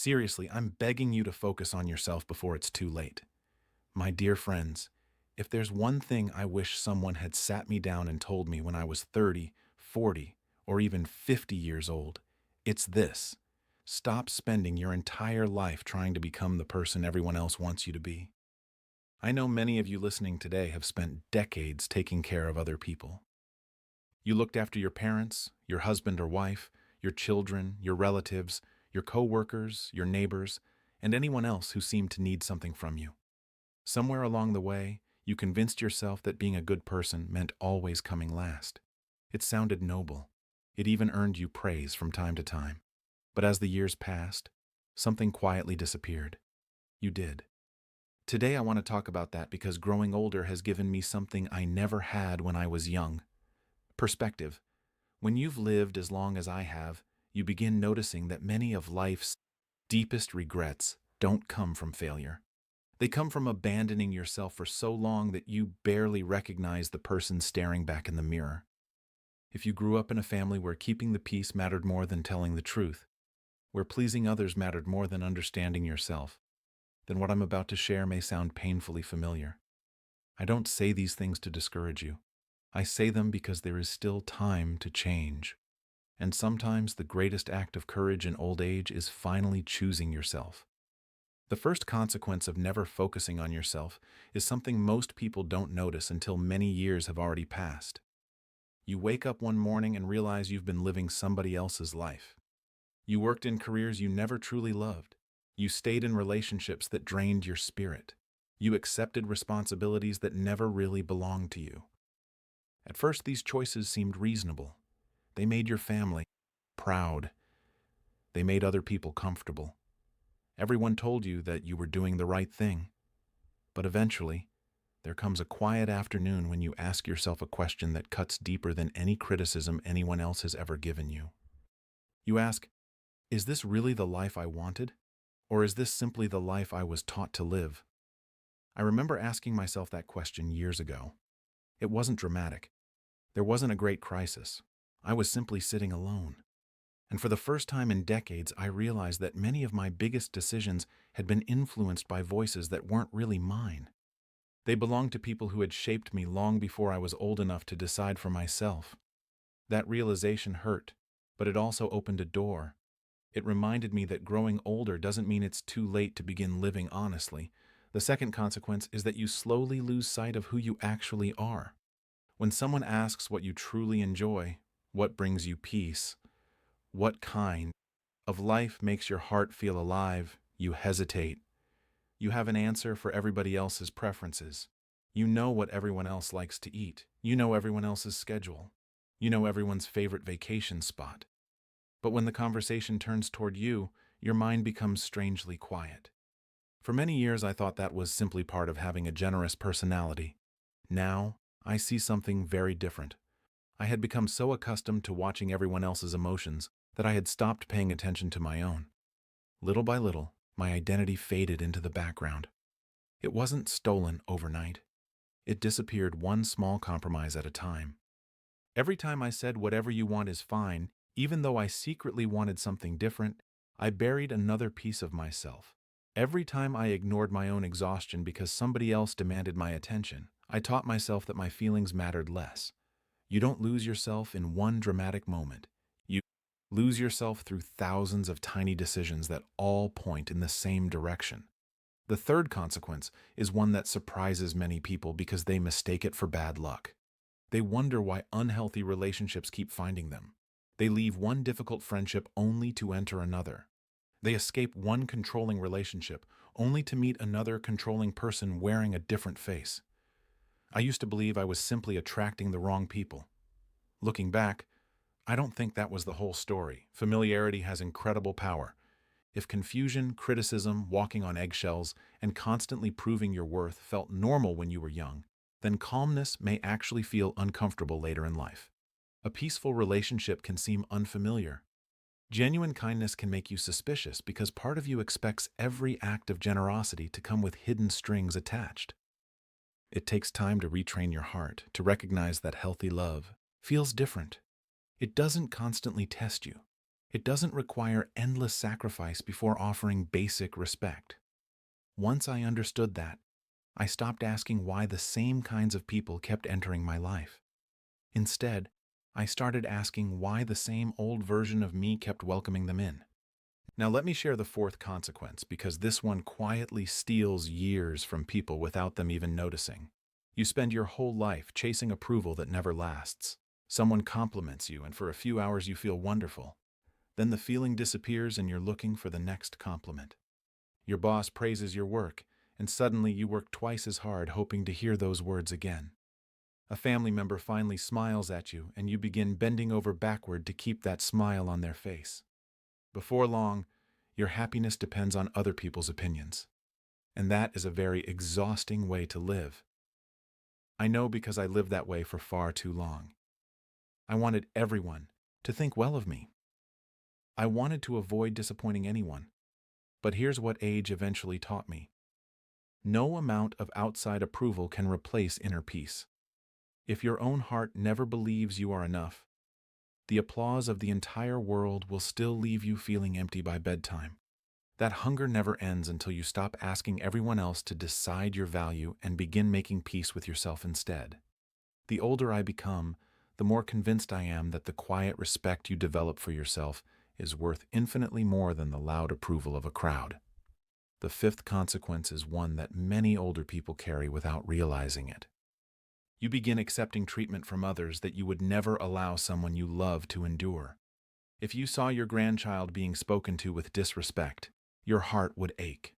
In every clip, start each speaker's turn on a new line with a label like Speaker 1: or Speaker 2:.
Speaker 1: Seriously, I'm begging you to focus on yourself before it's too late. My dear friends, if there's one thing I wish someone had sat me down and told me when I was 30, 40, or even 50 years old, it's this. Stop spending your entire life trying to become the person everyone else wants you to be. I know many of you listening today have spent decades taking care of other people. You looked after your parents, your husband or wife, your children, your relatives, your coworkers, your neighbors, and anyone else who seemed to need something from you. Somewhere along the way, you convinced yourself that being a good person meant always coming last. It sounded noble. It even earned you praise from time to time. But as the years passed, something quietly disappeared. You did. Today I want to talk about that because growing older has given me something I never had when I was young. Perspective. When you've lived as long as I have, you begin noticing that many of life's deepest regrets don't come from failure. They come from abandoning yourself for so long that you barely recognize the person staring back in the mirror. If you grew up in a family where keeping the peace mattered more than telling the truth, where pleasing others mattered more than understanding yourself, then what I'm about to share may sound painfully familiar. I don't say these things to discourage you. I say them because there is still time to change. And sometimes the greatest act of courage in old age is finally choosing yourself. The first consequence of never focusing on yourself is something most people don't notice until many years have already passed. You wake up one morning and realize you've been living somebody else's life. You worked in careers you never truly loved. You stayed in relationships that drained your spirit. You accepted responsibilities that never really belonged to you. At first, these choices seemed reasonable. They made your family proud. They made other people comfortable. Everyone told you that you were doing the right thing. But eventually, there comes a quiet afternoon when you ask yourself a question that cuts deeper than any criticism anyone else has ever given you. You ask, is this really the life I wanted? Or is this simply the life I was taught to live? I remember asking myself that question years ago. It wasn't dramatic. There wasn't a great crisis. I was simply sitting alone. And for the first time in decades, I realized that many of my biggest decisions had been influenced by voices that weren't really mine. They belonged to people who had shaped me long before I was old enough to decide for myself. That realization hurt, but it also opened a door. It reminded me that growing older doesn't mean it's too late to begin living honestly. The second consequence is that you slowly lose sight of who you actually are. When someone asks what you truly enjoy, what brings you peace, what kind of life makes your heart feel alive, you hesitate. You have an answer for everybody else's preferences. You know what everyone else likes to eat. You know everyone else's schedule. You know everyone's favorite vacation spot. But when the conversation turns toward you, your mind becomes strangely quiet. For many years, I thought that was simply part of having a generous personality. Now, I see something very different. I had become so accustomed to watching everyone else's emotions that I had stopped paying attention to my own. Little by little, my identity faded into the background. It wasn't stolen overnight. It disappeared one small compromise at a time. Every time I said whatever you want is fine, even though I secretly wanted something different, I buried another piece of myself. Every time I ignored my own exhaustion because somebody else demanded my attention, I taught myself that my feelings mattered less. You don't lose yourself in one dramatic moment. You lose yourself through thousands of tiny decisions that all point in the same direction. The third consequence is one that surprises many people because they mistake it for bad luck. They wonder why unhealthy relationships keep finding them. They leave one difficult friendship only to enter another. They escape one controlling relationship only to meet another controlling person wearing a different face. I used to believe I was simply attracting the wrong people. Looking back, I don't think that was the whole story. Familiarity has incredible power. If confusion, criticism, walking on eggshells, and constantly proving your worth felt normal when you were young, then calmness may actually feel uncomfortable later in life. A peaceful relationship can seem unfamiliar. Genuine kindness can make you suspicious because part of you expects every act of generosity to come with hidden strings attached. It takes time to retrain your heart to recognize that healthy love feels different. It doesn't constantly test you. It doesn't require endless sacrifice before offering basic respect. Once I understood that, I stopped asking why the same kinds of people kept entering my life. Instead, I started asking why the same old version of me kept welcoming them in. Now let me share the fourth consequence, because this one quietly steals years from people without them even noticing. You spend your whole life chasing approval that never lasts. Someone compliments you, and for a few hours you feel wonderful. Then the feeling disappears and you're looking for the next compliment. Your boss praises your work, and suddenly you work twice as hard hoping to hear those words again. A family member finally smiles at you, and you begin bending over backward to keep that smile on their face. Before long, your happiness depends on other people's opinions. And that is a very exhausting way to live. I know, because I lived that way for far too long. I wanted everyone to think well of me. I wanted to avoid disappointing anyone. But here's what age eventually taught me. No amount of outside approval can replace inner peace. If your own heart never believes you are enough, the applause of the entire world will still leave you feeling empty by bedtime. That hunger never ends until you stop asking everyone else to decide your value and begin making peace with yourself instead. The older I become, the more convinced I am that the quiet respect you develop for yourself is worth infinitely more than the loud approval of a crowd. The fifth consequence is one that many older people carry without realizing it. You begin accepting treatment from others that you would never allow someone you love to endure. If you saw your grandchild being spoken to with disrespect, your heart would ache.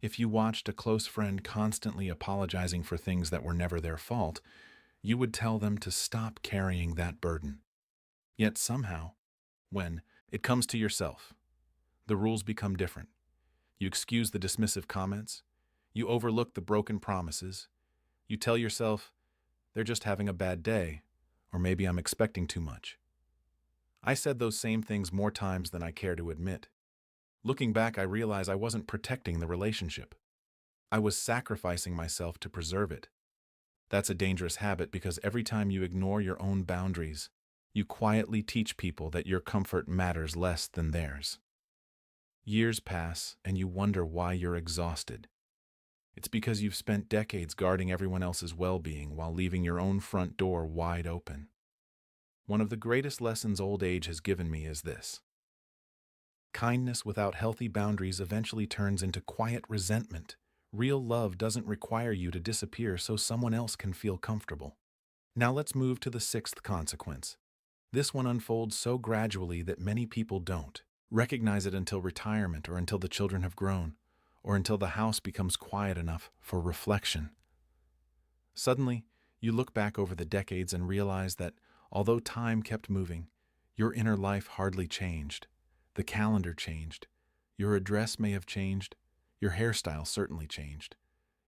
Speaker 1: If you watched a close friend constantly apologizing for things that were never their fault, you would tell them to stop carrying that burden. Yet somehow, when it comes to yourself, the rules become different. You excuse the dismissive comments. You overlook the broken promises. You tell yourself, they're just having a bad day, or maybe I'm expecting too much. I said those same things more times than I care to admit. Looking back, I realize I wasn't protecting the relationship. I was sacrificing myself to preserve it. That's a dangerous habit, because every time you ignore your own boundaries, you quietly teach people that your comfort matters less than theirs. Years pass, and you wonder why you're exhausted. It's because you've spent decades guarding everyone else's well-being while leaving your own front door wide open. One of the greatest lessons old age has given me is this. Kindness without healthy boundaries eventually turns into quiet resentment. Real love doesn't require you to disappear so someone else can feel comfortable. Now let's move to the sixth consequence. This one unfolds so gradually that many people don't recognize it until retirement, or until the children have grown, or until the house becomes quiet enough for reflection. Suddenly, you look back over the decades and realize that, although time kept moving, your inner life hardly changed. The calendar changed. Your address may have changed. Your hairstyle certainly changed.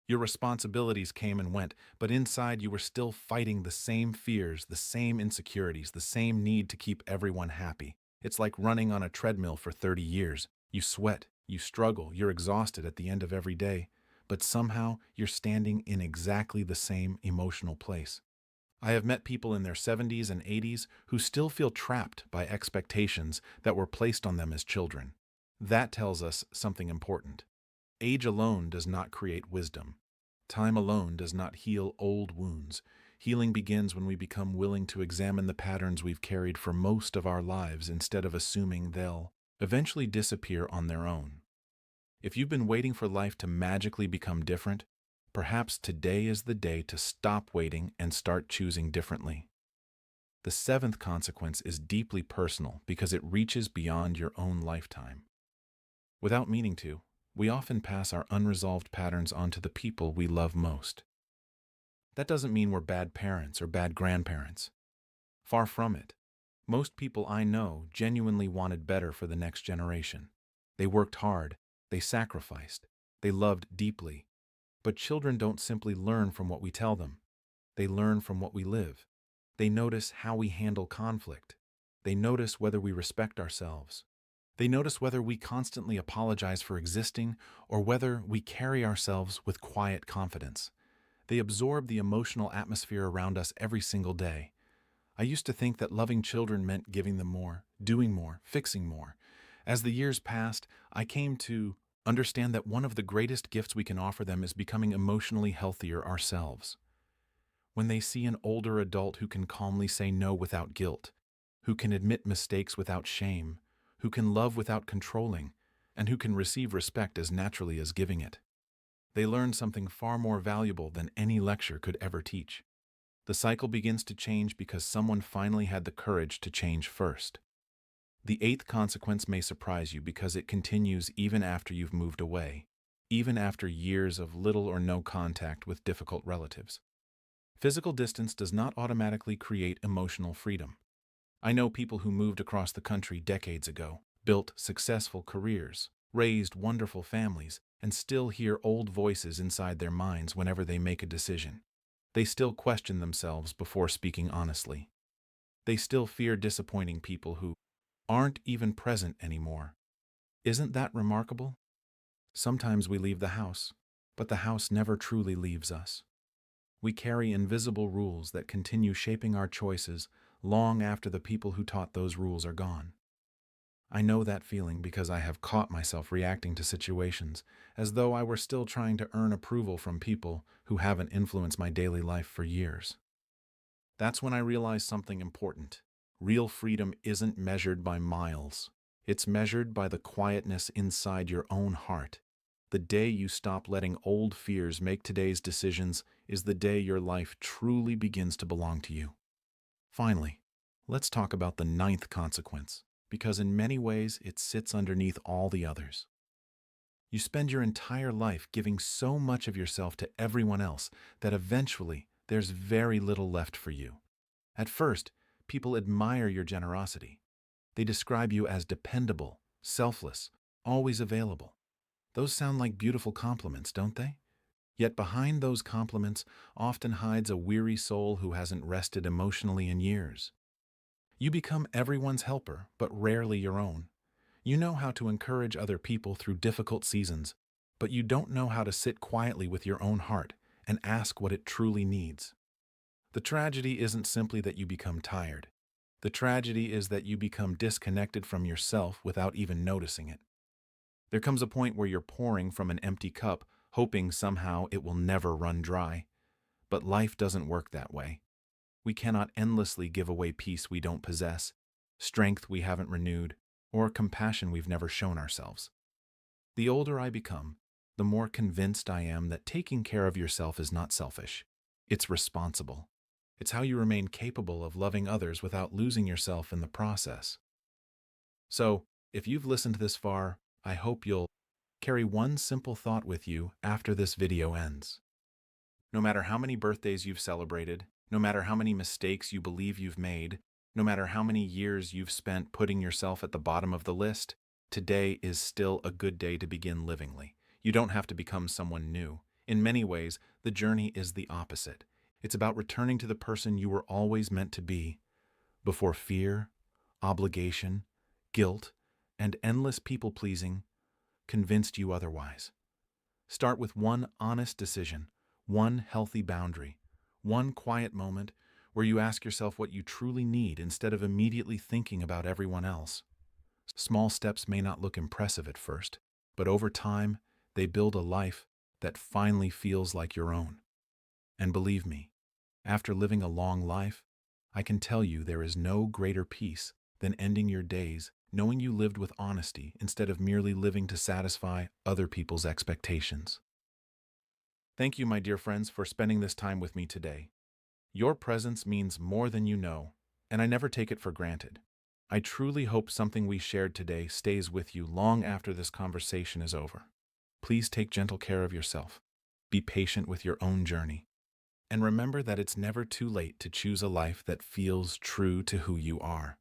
Speaker 1: Your responsibilities came and went, but inside you were still fighting the same fears, the same insecurities, the same need to keep everyone happy. It's like running on a treadmill for 30 years. You sweat, you struggle, you're exhausted at the end of every day, but somehow you're standing in exactly the same emotional place. I have met people in their 70s and 80s who still feel trapped by expectations that were placed on them as children. That tells us something important. Age alone does not create wisdom. Time alone does not heal old wounds. Healing begins when we become willing to examine the patterns we've carried for most of our lives instead of assuming they'll eventually disappear on their own. If you've been waiting for life to magically become different, perhaps today is the day to stop waiting and start choosing differently. The seventh consequence is deeply personal because it reaches beyond your own lifetime. Without meaning to, we often pass our unresolved patterns onto the people we love most. That doesn't mean we're bad parents or bad grandparents. Far from it. Most people I know genuinely wanted better for the next generation. They worked hard, they sacrificed, they loved deeply. But children don't simply learn from what we tell them. They learn from what we live. They notice how we handle conflict. They notice whether we respect ourselves. They notice whether we constantly apologize for existing or whether we carry ourselves with quiet confidence. They absorb the emotional atmosphere around us every single day. I used to think that loving children meant giving them more, doing more, fixing more. As the years passed, I came to understand that one of the greatest gifts we can offer them is becoming emotionally healthier ourselves. When they see an older adult who can calmly say no without guilt, who can admit mistakes without shame, who can love without controlling, and who can receive respect as naturally as giving it, they learn something far more valuable than any lecture could ever teach. The cycle begins to change because someone finally had the courage to change first. The eighth consequence may surprise you because it continues even after you've moved away, even after years of little or no contact with difficult relatives. Physical distance does not automatically create emotional freedom. I know people who moved across the country decades ago, built successful careers, raised wonderful families, and still hear old voices inside their minds whenever they make a decision. They still question themselves before speaking honestly. They still fear disappointing people who aren't even present anymore. Isn't that remarkable? Sometimes we leave the house, but the house never truly leaves us. We carry invisible rules that continue shaping our choices long after the people who taught those rules are gone. I know that feeling because I have caught myself reacting to situations as though I were still trying to earn approval from people who haven't influenced my daily life for years. That's when I realized something important. Real freedom isn't measured by miles. It's measured by the quietness inside your own heart. The day you stop letting old fears make today's decisions is the day your life truly begins to belong to you. Finally, let's talk about the ninth consequence, because in many ways it sits underneath all the others. You spend your entire life giving so much of yourself to everyone else that eventually there's very little left for you. At first, people admire your generosity. They describe you as dependable, selfless, always available. Those sound like beautiful compliments, don't they? Yet behind those compliments often hides a weary soul who hasn't rested emotionally in years. You become everyone's helper, but rarely your own. You know how to encourage other people through difficult seasons, but you don't know how to sit quietly with your own heart and ask what it truly needs. The tragedy isn't simply that you become tired. The tragedy is that you become disconnected from yourself without even noticing it. There comes a point where you're pouring from an empty cup, hoping somehow it will never run dry. But life doesn't work that way. We cannot endlessly give away peace we don't possess, strength we haven't renewed, or compassion we've never shown ourselves. The older I become, the more convinced I am that taking care of yourself is not selfish. It's responsible. It's how you remain capable of loving others without losing yourself in the process. So, if you've listened this far, I hope you'll carry one simple thought with you after this video ends. No matter how many birthdays you've celebrated, no matter how many mistakes you believe you've made, no matter how many years you've spent putting yourself at the bottom of the list, today is still a good day to begin livingly. You don't have to become someone new. In many ways, the journey is the opposite. It's about returning to the person you were always meant to be, before fear, obligation, guilt, and endless people-pleasing convinced you otherwise. Start with one honest decision, one healthy boundary, one quiet moment where you ask yourself what you truly need instead of immediately thinking about everyone else. Small steps may not look impressive at first, but over time, they build a life that finally feels like your own. And believe me, after living a long life, I can tell you there is no greater peace than ending your days knowing you lived with honesty instead of merely living to satisfy other people's expectations. Thank you, my dear friends, for spending this time with me today. Your presence means more than you know, and I never take it for granted. I truly hope something we shared today stays with you long after this conversation is over. Please take gentle care of yourself. Be patient with your own journey. And remember that it's never too late to choose a life that feels true to who you are.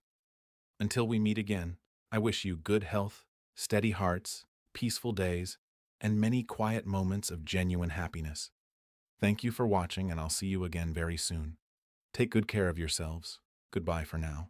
Speaker 1: Until we meet again, I wish you good health, steady hearts, peaceful days, and many quiet moments of genuine happiness. Thank you for watching, and I'll see you again very soon. Take good care of yourselves. Goodbye for now.